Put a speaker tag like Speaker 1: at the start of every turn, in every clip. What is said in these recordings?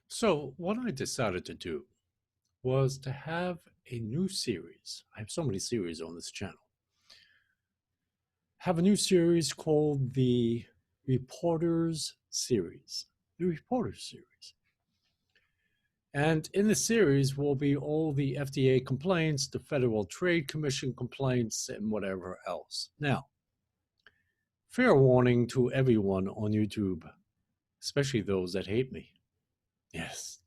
Speaker 1: So, what I decided to do was to have a new series. I have so many series on this channel. Have a new series called the Reporters Series. The Reporters Series. And in the series will be all the FDA complaints, the Federal Trade Commission complaints, and whatever else. Now, fair warning to everyone on YouTube, especially those that hate me. Yes,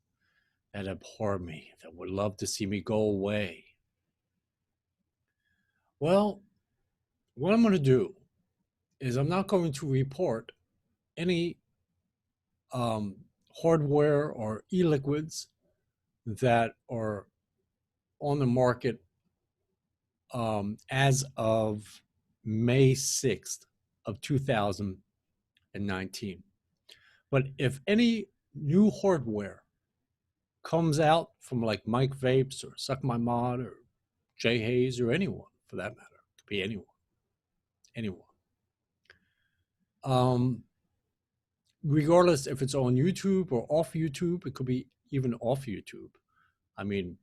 Speaker 1: that abhor me, that would love to see me go away. Well, what I'm going to do is I'm not going to report any um, hardware or e-liquids that are on the market as of May 6th of 2019. But if any new hardware comes out from like Mike Vapes or Suck My Mod or Jay Hayes or anyone for that matter, it could be anyone. Regardless if it's on YouTube or off YouTube, it could be even off YouTube. I mean,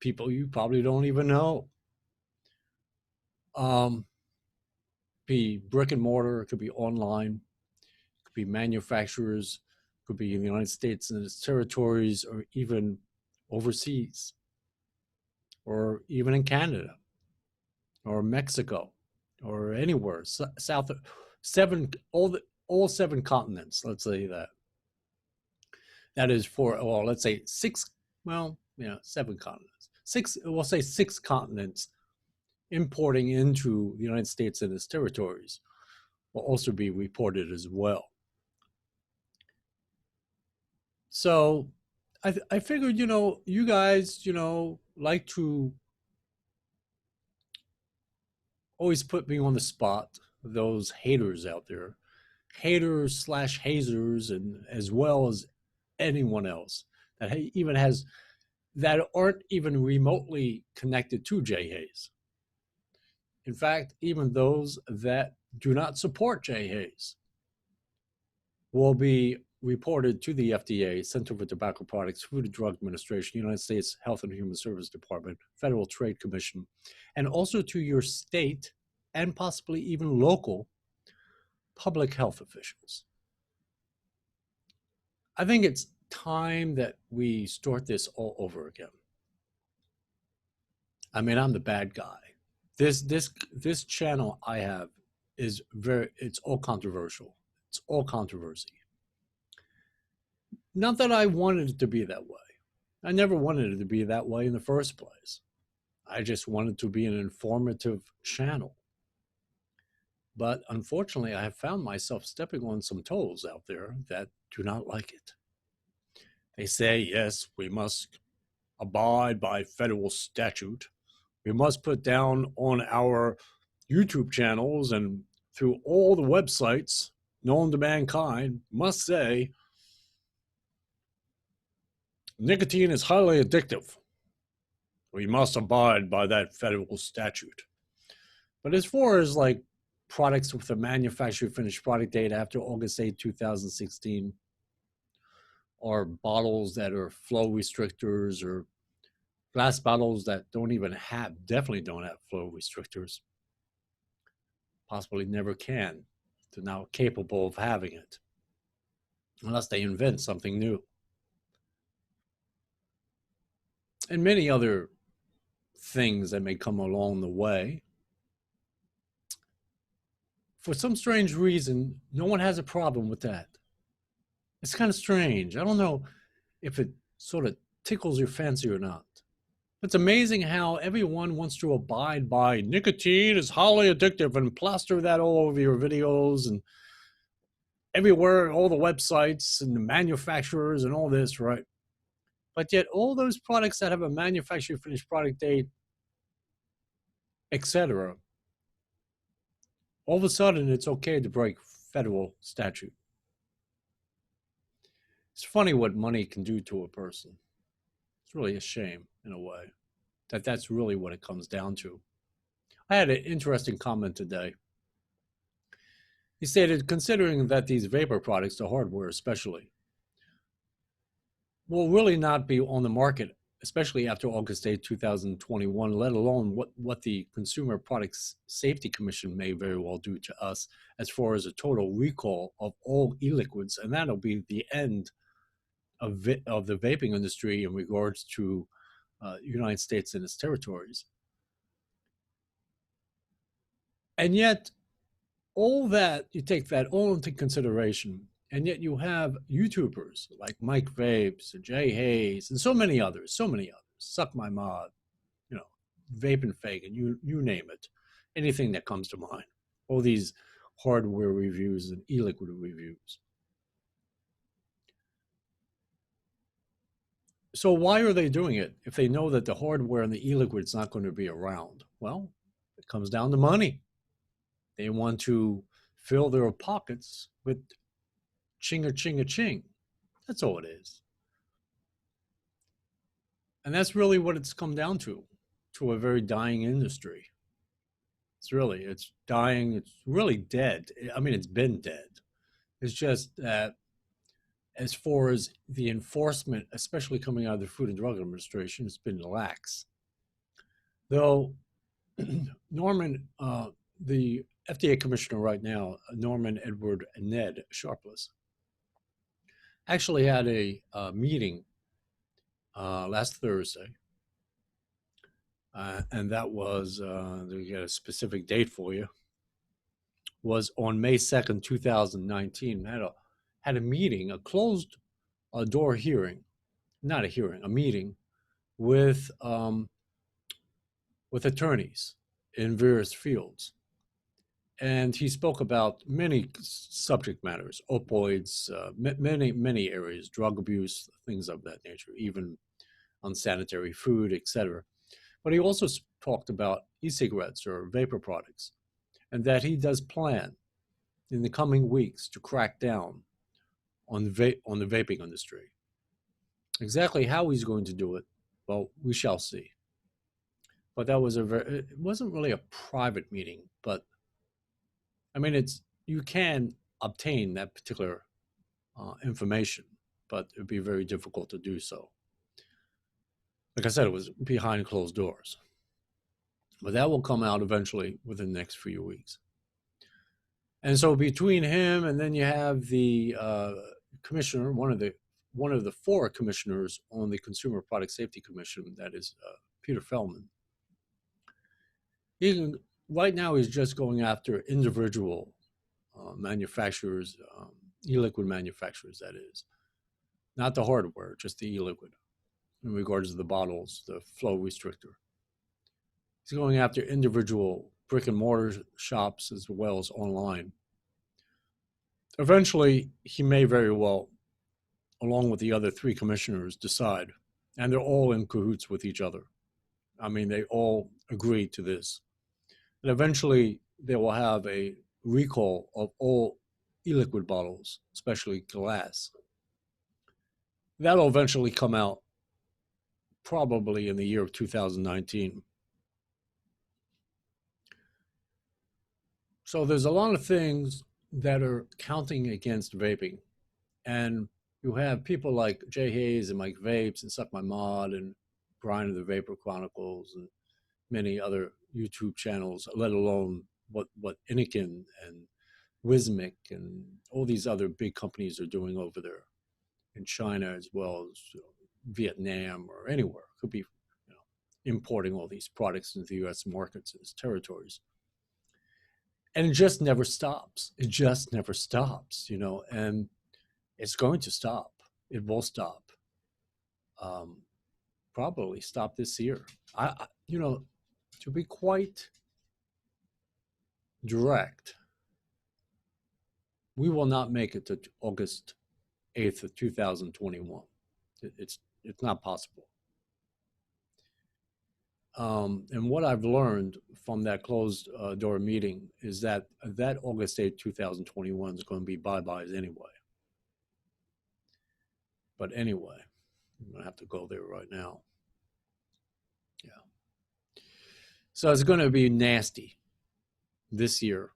Speaker 1: people you probably don't even know. Be brick and mortar, it could be online, it could be manufacturers, it could be in the United States and its territories, or even overseas, or even in Canada, or Mexico, or anywhere south of all seven continents. Let's say that. That is for, well, let's say six, well, seven continents. We'll say six continents importing into the United States and its territories will also be reported as well. So I figured, you guys, like to always put me on the spot, those haters out there, haters slash hazers, and as well as anyone else that even has, that aren't even remotely connected to Jay Hayes. In fact, even those that do not support Jay Hayes will be reported to the FDA, Center for Tobacco Products, Food and Drug Administration, United States Health and Human Services Department, Federal Trade Commission, and also to your state and possibly even local public health officials. I think it's time that we start this all over again. I mean, I'm the bad guy. This channel I have is it's all controversial. It's all controversy. Not that I wanted it to be that way. I never wanted it to be that way in the first place. I just wanted to be an informative channel. But unfortunately, I have found myself stepping on some toes out there that do not like it. They say, yes, we must abide by federal statute. We must put down on our YouTube channels and through all the websites known to mankind, must say, nicotine is highly addictive. We must abide by that federal statute. But as far as like products with a manufacturer finished product date after August 8, 2016, or bottles that are flow restrictors, or glass bottles that definitely don't have flow restrictors, possibly never can, they're now capable of having it, unless they invent something new. And many other things that may come along the way. For some strange reason, no one has a problem with that. It's kind of strange. I don't know if it sort of tickles your fancy or not. It's amazing how everyone wants to abide by nicotine is highly addictive and plaster that all over your videos and everywhere, all the websites and the manufacturers and all this, right? But yet all those products that have a manufacturer finished product date, etc., all of a sudden it's okay to break federal statute. It's funny what money can do to a person. It's really a shame, in a way, that that's really what it comes down to. I had an interesting comment today. He stated, considering that these vapor products, the hardware especially, will really not be on the market, especially after August 8, 2021, let alone what the Consumer Products Safety Commission may very well do to us as far as a total recall of all e-liquids. And that'll be the end of the vaping industry in regards to United States and its territories. And yet, all that, you take that all into consideration, and yet you have YouTubers like Mike Vapes and Jay Hayes and so many others, Suck My Mod, you know, Vape and Fake, and you name it, anything that comes to mind. All these hardware reviews and e-liquid reviews. So why are they doing it if they know that the hardware and the e-liquid is not going to be around? Well, it comes down to money. They want to fill their pockets with ching. That's all it is. And that's really what it's come down to a very dying industry. It's dying. It's really dead. I mean, it's been dead. It's just that as far as the enforcement, especially coming out of the Food and Drug Administration, it's been lax. Though Norman, the FDA commissioner right now, Norman Edward Ned Sharpless, actually had a meeting last Thursday, and that was, to get a specific date for you, was on May 2nd, 2019. Had a meeting, a closed door hearing, not a hearing, a meeting with attorneys in various fields. And he spoke about many subject matters, opioids, many areas, drug abuse, things of that nature, even unsanitary food, etc. But he also talked about e-cigarettes or vapor products, and that he does plan in the coming weeks to crack down on the vaping industry. Exactly how he's going to do it, well, we shall see. But that was it wasn't really a private meeting, but I mean, you can obtain that particular information, but it would be very difficult to do so. Like I said, it was behind closed doors. But that will come out eventually within the next few weeks. And so between him and then you have the commissioner, one of the four commissioners on the Consumer Product Safety Commission, that is Peter Feldman. Right now he's just going after individual manufacturers, e-liquid manufacturers, that is. Not the hardware, just the e-liquid in regards to the bottles, the flow restrictor. He's going after individual brick and mortar shops as well as online. Eventually, he may very well, along with the other three commissioners, decide, and they're all in cahoots with each other. I mean, they all agree to this. And eventually, they will have a recall of all e-liquid bottles, especially glass. That'll eventually come out probably in the year of 2019. So there's a lot of things that are counting against vaping. And you have people like Jay Hayes and Mike Vapes and Suck My Mod and Brian of the Vapor Chronicles and many other YouTube channels, let alone what Eton and Wismic and all these other big companies are doing over there in China, as well as Vietnam or anywhere. Could be importing all these products into the U.S. markets and its territories. And it just never stops. It just never stops, and it's going to stop. It will stop. Probably stop this year. To be quite direct, we will not make it to August 8th of 2021. It's not possible. And what I've learned from that closed door meeting is that August 8th, 2021 is going to be bye-byes anyway. But anyway, I'm going to have to go there right now. Yeah. So it's going to be nasty this year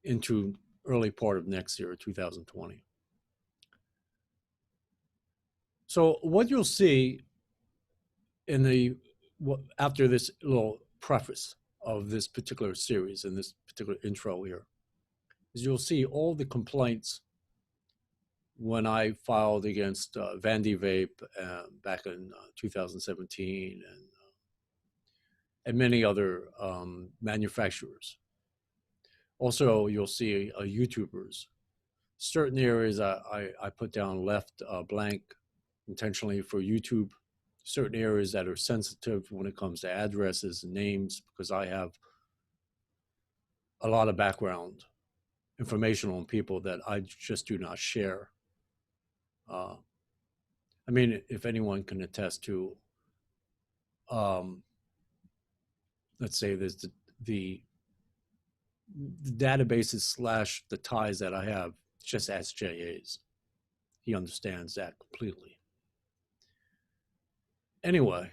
Speaker 1: into early part of next year, 2020. So what you'll see in the after this little preface of this particular series and this particular intro here is you'll see all the complaints when I filed against Vandy Vape back in 2017 and many other manufacturers. Also, you'll see YouTubers. Certain areas I put down left blank intentionally for YouTube. Certain areas that are sensitive when it comes to addresses and names, because I have a lot of background information on people that I just do not share. I mean, if anyone can attest to, let's say there's the databases slash the ties that I have, just ask JA's. He understands that completely. Anyway,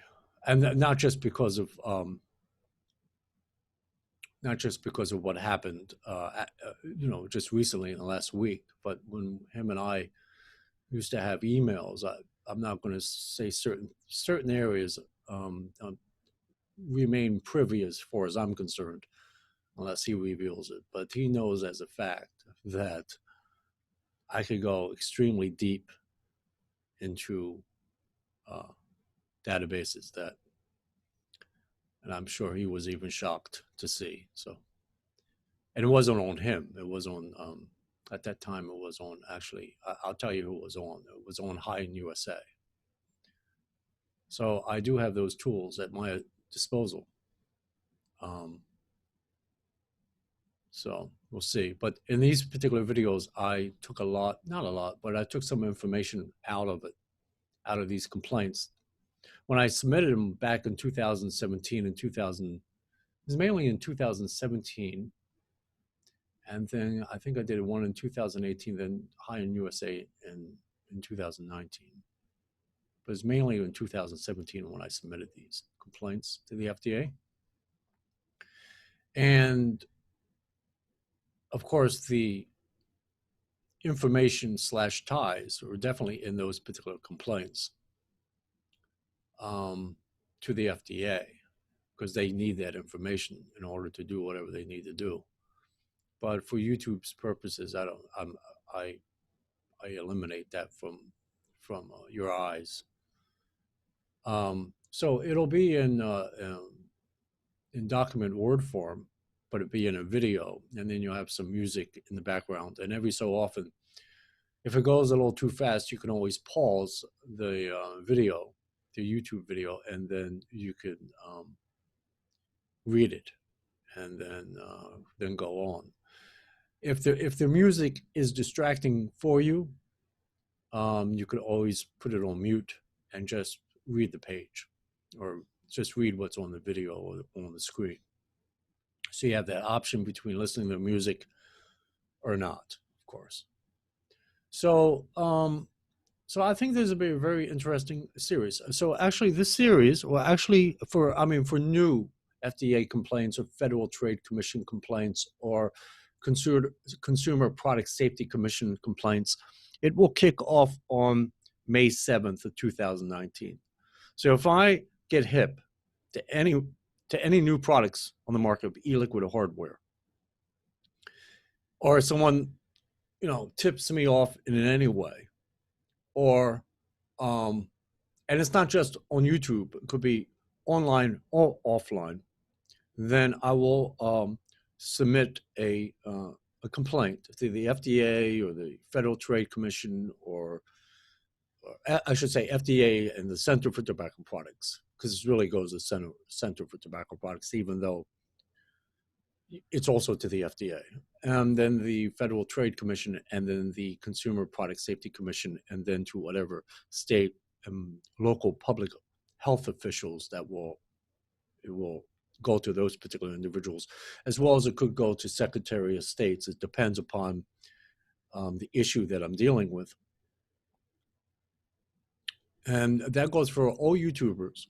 Speaker 1: and not just because of what happened, just recently in the last week, but when him and I used to have emails. I'm not going to say certain areas remain privy as far as I'm concerned, unless he reveals it. But he knows as a fact that I could go extremely deep into databases and I'm sure he was even shocked to see. So, and it wasn't on him. It was on, at that time, it was on, actually, I'll tell you who it was on. It was on High in USA. So I do have those tools at my disposal. So we'll see. But in these particular videos, I took not a lot, but I took some information out of it, out of these complaints. When I submitted them back in 2017 and it was mainly in 2017. And then I think I did one in 2018, then High in USA in 2019. But it's mainly in 2017 when I submitted these complaints to the FDA. And of course, the information slash ties were definitely in those particular complaints to the FDA, because they need that information in order to do whatever they need to do. But for YouTube's purposes, I eliminate that from your eyes. So it'll be in document Word form, but it'll be in a video, and then you'll have some music in the background. And every so often, if it goes a little too fast, you can always pause the video, the YouTube video, and then you can read it, and then go on. If the music is distracting for you, you could always put it on mute and just read the page, or just read what's on the video or on the screen. So you have that option between listening to music or not, of course. So so I think this will be a very interesting series. So actually this series, well, actually for new FDA complaints or Federal Trade Commission complaints or Consumer Product Safety Commission complaints, it will kick off on May 7th of 2019. So if I get hip to any new products on the market of e-liquid hardware, or someone, tips me off in any way, or and it's not just on YouTube, it could be online or offline, then I will submit a complaint to the FDA or the Federal Trade Commission, or I should say FDA and the Center for Tobacco Products, because it really goes to Center for Tobacco Products, even though it's also to the FDA, and then the Federal Trade Commission, and then the Consumer Product Safety Commission, and then to whatever state and local public health officials it will go to those particular individuals, as well as it could go to Secretary of States. It depends upon the issue that I'm dealing with. And that goes for all YouTubers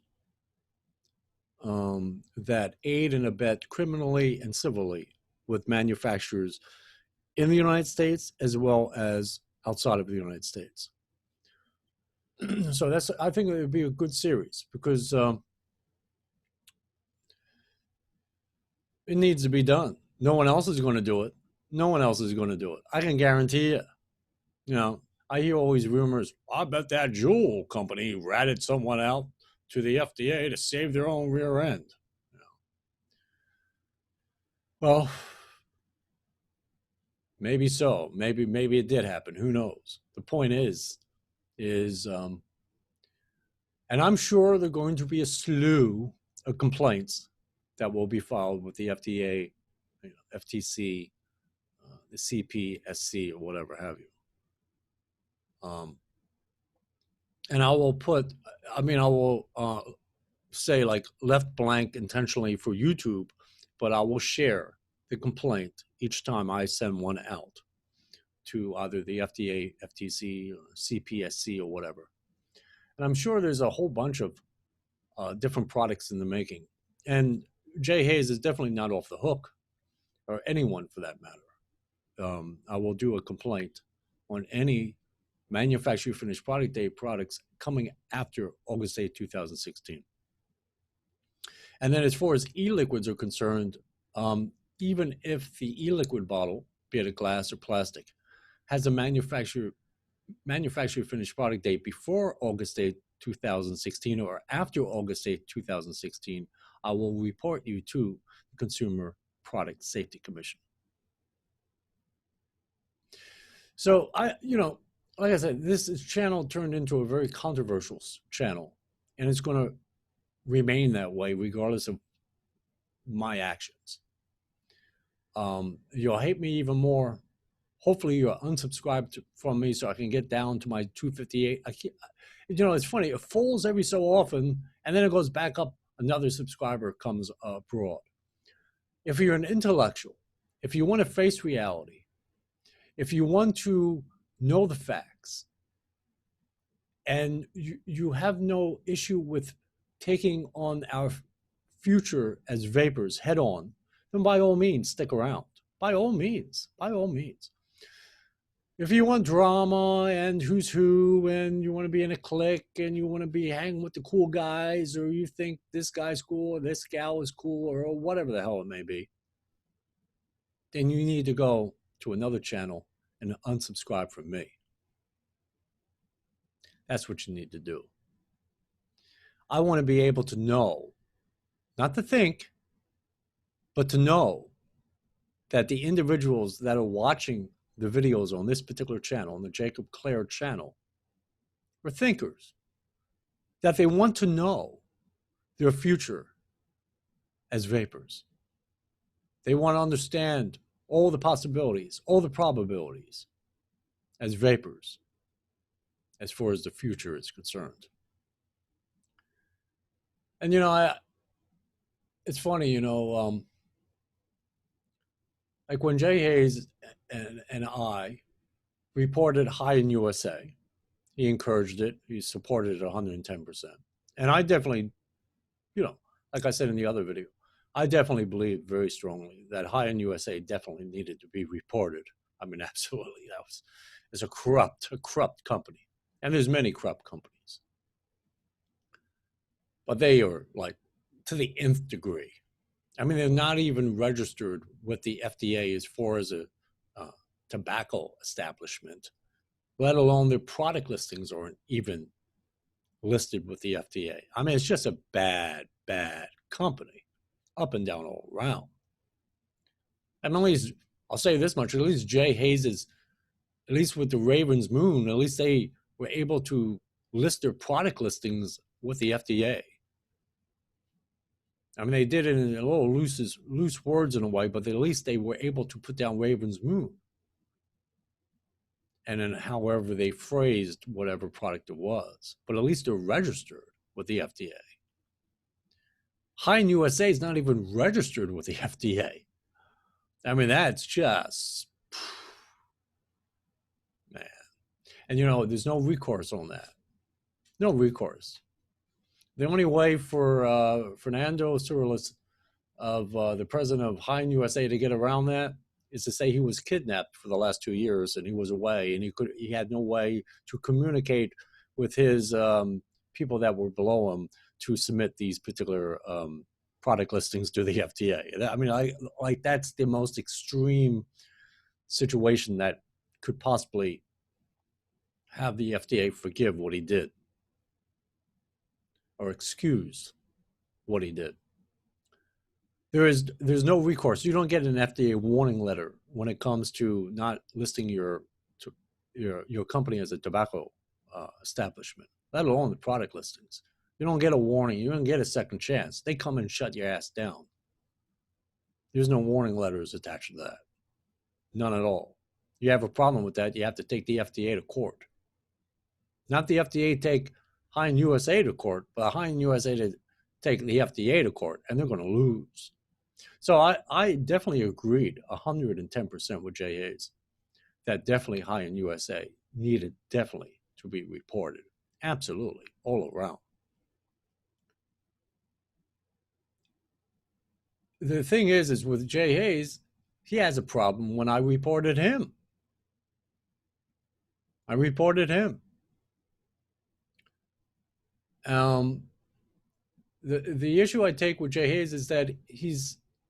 Speaker 1: that aid and abet criminally and civilly with manufacturers in the United States as well as outside of the United States. So I think it would be a good series because it needs to be done. No one else is going to do it. No one else is going to do it. I can guarantee you. You know, I hear all these rumors. I bet that Juul company ratted someone out to the FDA to save their own rear end. Well, maybe so. Maybe it did happen. Who knows? The point is, and I'm sure there are going to be a slew of complaints that will be filed with the FDA, FTC, the CPSC, or whatever have you. And I will say like left blank intentionally for YouTube, but I will share the complaint each time I send one out to either the FDA, FTC, or CPSC, or whatever. And I'm sure there's a whole bunch of different products in the making. And Jay Hayes is definitely not off the hook, or anyone for that matter. I will do a complaint on any manufacturer finished product date products coming after August 8, 2016. And then as far as e-liquids are concerned, even if the e-liquid bottle, be it a glass or plastic, has a manufacturer finished product date before August 8, 2016 or after August 8, 2016, I will report you to the Consumer Product Safety Commission. So like I said, this channel turned into a very controversial channel, and it's going to remain that way regardless of my actions. You'll hate me even more. Hopefully you're unsubscribed from me so I can get down to my 258. It's funny. It falls every so often, and then it goes back up. Another subscriber comes abroad. If you're an intellectual, if you want to face reality, if you want to know the facts, and you have no issue with taking on our future as vapors head on, then by all means, stick around. By all means. If you want drama and who's who, and you want to be in a clique, and you want to be hanging with the cool guys, or you think this guy's cool, or this gal is cool, or whatever the hell it may be, then you need to go to another channel and unsubscribe from me. That's what you need to do. I want to be able to know, not to think, but to know that the individuals that are watching the videos on this particular channel, on the Jacob Clare channel, are thinkers, that they want to know their future as vapors. They want to understand all the possibilities, all the probabilities as vapors, as far as the future is concerned. And, it's funny, like when Jay Hayes and I reported high in USA, he encouraged it, he supported it 110%. And I definitely, like I said in the other video, I definitely believe very strongly that high in USA definitely needed to be reported. I mean, absolutely. It's a corrupt company. And there's many corrupt companies. But they are like to the nth degree. I mean, they're not even registered with the FDA as far as a tobacco establishment, let alone their product listings aren't even listed with the FDA. I mean, it's just a bad company, up and down all around. And at least, I'll say this much, at least Jay Hayes is, at least with the Raven's Moon, at least they were able to list their product listings with the FDA. I mean, they did it in a little loose words in a way, but at least they were able to put down Raven's Moon. And then however they phrased whatever product it was. But at least they're registered with the FDA. High in USA is not even registered with the FDA. I mean, that's just, man. And, there's no recourse on that. No recourse. The only way for Fernando Cirulis, of the president of High in USA, to get around that is to say he was kidnapped for the last 2 years and he was away and he had no way to communicate with his people that were below him to submit these particular product listings to the FDA. I mean, like that's the most extreme situation that could possibly have the FDA forgive what he did or excuse what he did. There's no recourse. You don't get an FDA warning letter when it comes to not listing your company as a tobacco establishment, let alone the product listings. You don't get a warning. You don't get a second chance. They come and shut your ass down. There's no warning letters attached to that. None at all. You have a problem with that, you have to take the FDA to court. Not the FDA take Hein USA to court, but Hein USA to take the FDA to court, and they're going to lose. So I definitely agreed 110% with Jay Hayes that definitely Hein USA needed definitely to be reported. Absolutely, all around. The thing is with Jay Hayes, he has a problem when I reported him. I reported him. The issue I take with Jay Hayes is that he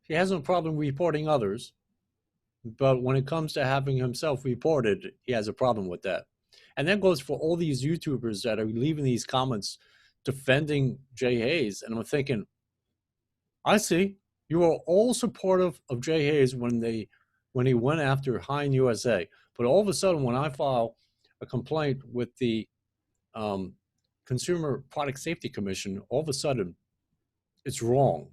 Speaker 1: has no problem reporting others, but when it comes to having himself reported, he has a problem with that. And that goes for all these YouTubers that are leaving these comments defending Jay Hayes. And I'm thinking, I see you are all supportive of Jay Hayes when he went after Hein USA, but all of a sudden when I file a complaint with the Consumer Product Safety Commission, all of a sudden it's wrong.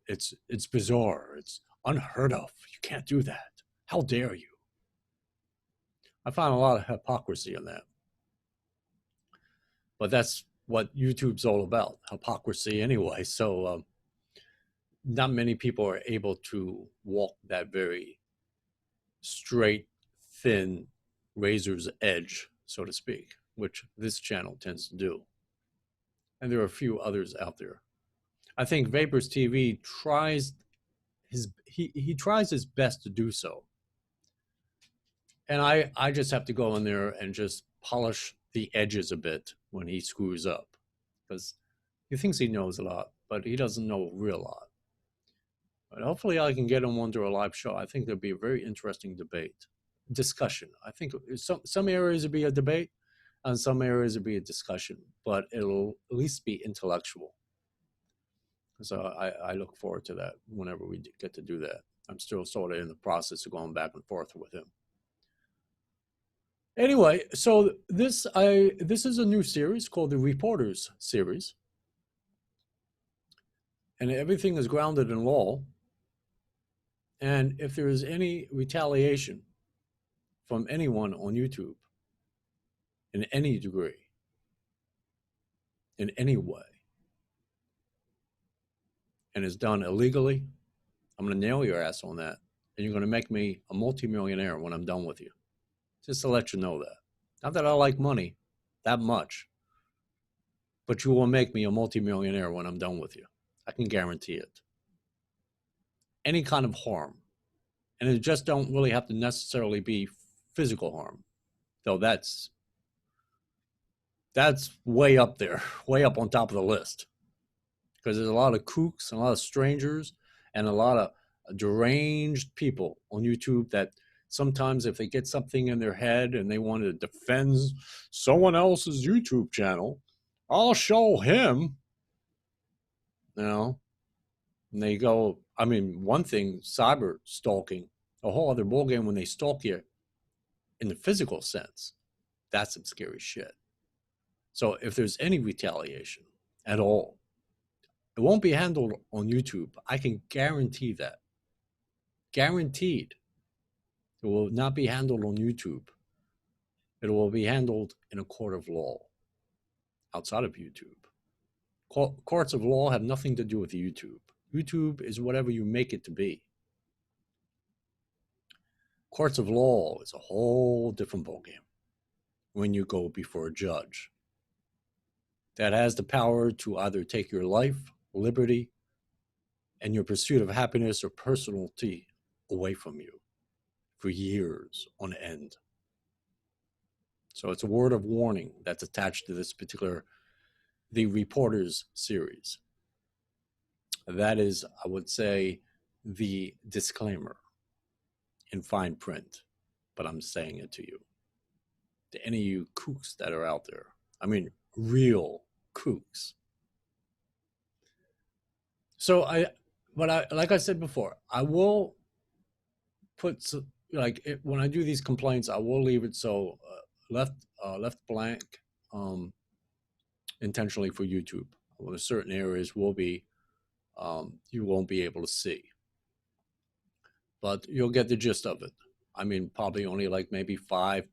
Speaker 1: It's bizarre. It's unheard of. You can't do that. How dare you? I find a lot of hypocrisy in that. But that's what YouTube's all about, hypocrisy anyway. So not many people are able to walk that very straight, thin razor's edge, so to speak, which this channel tends to do. And there are a few others out there. I think Vapors TV tries he tries his best to do so. And I just have to go in there and just polish the edges a bit when he screws up, because he thinks he knows a lot, but he doesn't know a real lot. But hopefully I can get him onto a live show. I think there'll be a very interesting discussion. I think some areas will be a debate, and some areas will be a discussion, but it'll at least be intellectual. So I look forward to that whenever we get to do that. I'm still sort of in the process of going back and forth with him. Anyway, so this is a new series called the Reporters series. And everything is grounded in law. And if there is any retaliation from anyone on YouTube in any degree, in any way, and is done illegally, I'm going to nail your ass on that. And you're going to make me a multimillionaire when I'm done with you. Just to let you know that. Not that I like money that much, but you will make me a multimillionaire when I'm done with you. I can guarantee it. Any kind of harm. And it just don't really have to necessarily be physical harm. Though that's way up there, way up on top of the list. Because there's a lot of kooks and a lot of strangers and a lot of deranged people on YouTube that sometimes if they get something in their head and they want to defend someone else's YouTube channel, I'll show him, you know, and they go, I mean, one thing, cyber stalking, a whole other ballgame when they stalk you in the physical sense. That's some scary shit. So if there's any retaliation at all, it won't be handled on YouTube. I can guarantee that. Guaranteed. It will not be handled on YouTube. It will be handled in a court of law outside of YouTube. Courts of law have nothing to do with YouTube. YouTube is whatever you make it to be. Courts of law is a whole different ballgame when you go before a judge that has the power to either take your life, liberty, and your pursuit of happiness or personality away from you for years on end. So it's a word of warning that's attached to this particular, the Reporters series. That is, I would say, the disclaimer in fine print, but I'm saying it to you. To any of you kooks that are out there, I mean, real kooks. So like I said before, I will put, when I do these complaints, I will leave it so left blank intentionally for YouTube. Well, certain areas will be you won't be able to see, but you'll get the gist of it. I mean, probably only like maybe 5%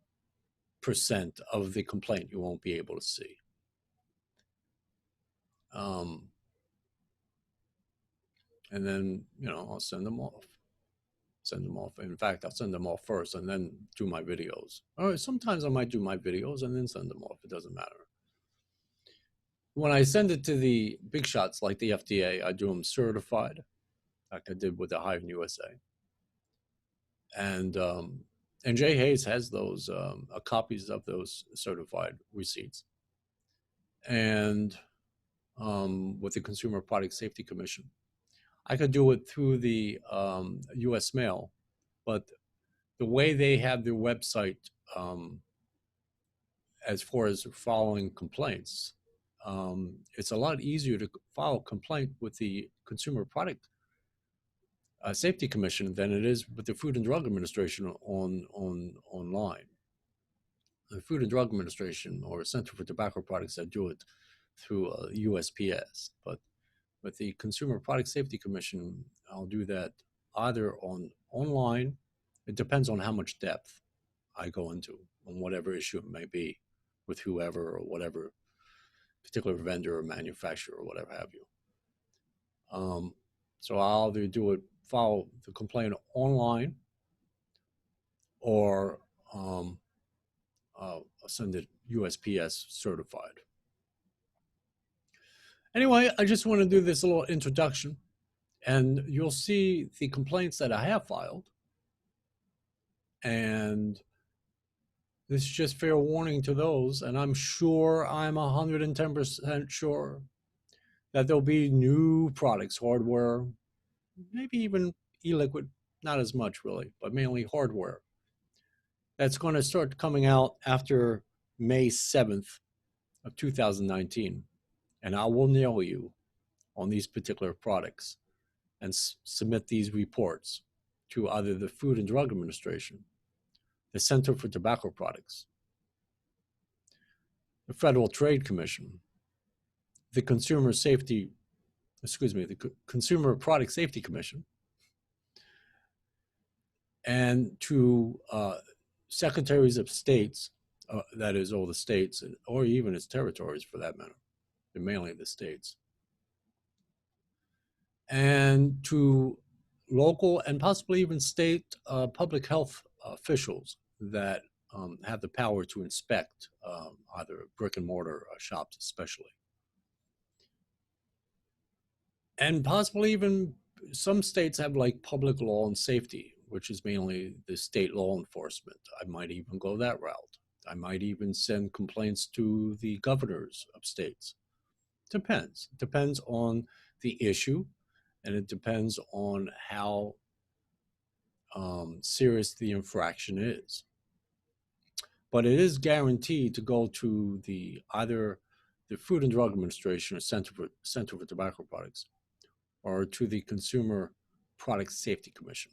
Speaker 1: of the complaint you won't be able to see. And then, I'll send them off. In fact, I'll send them off first and then do my videos. All right, sometimes I might do my videos and then send them off. It doesn't matter. When I send it to the big shots like the FDA, I do them certified, like I did with the Hive in USA. And Jay Hayes has those copies of those certified receipts. And with the Consumer Product Safety Commission, I could do it through the U.S. mail, but the way they have their website, as far as following complaints, it's a lot easier to file a complaint with the Consumer Product Safety Commission than it is with the Food and Drug Administration online. The Food and Drug Administration or Center for Tobacco Products that do it through USPS, but with the Consumer Product Safety Commission, I'll do that either online. It depends on how much depth I go into on whatever issue it may be with whoever or whatever particular vendor or manufacturer or whatever have you. So I'll either file the complaint online, or I'll send it USPS certified. Anyway, I just want to do this little introduction, and you'll see the complaints that I have filed. And this is just fair warning to those, and I'm 110% sure that there'll be new products, hardware, maybe even e-liquid, not as much really, but mainly hardware, that's going to start coming out after May 7th of 2019. And I will nail you on these particular products and submit these reports to either the Food and Drug Administration, the Center for Tobacco Products, the Federal Trade Commission, the Consumer Product Safety Commission, and to secretaries of states, that is all the states, or even its territories for that matter, but mainly the states, and to local and possibly even state public health officials that have the power to inspect either brick and mortar shops especially. And possibly even some states have like public law and safety, which is mainly the state law enforcement. I might even go that route. I might even send complaints to the governors of states. Depends. Depends on the issue, and it depends on how serious the infraction is. But it is guaranteed to go to either the Food and Drug Administration or Center for Tobacco Products, or to the Consumer Product Safety Commission.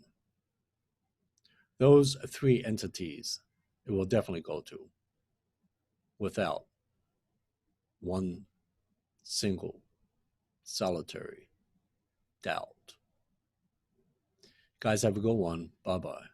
Speaker 1: Those three entities it will definitely go to, without one single solitary doubt. Guys, have a good one. Bye-bye.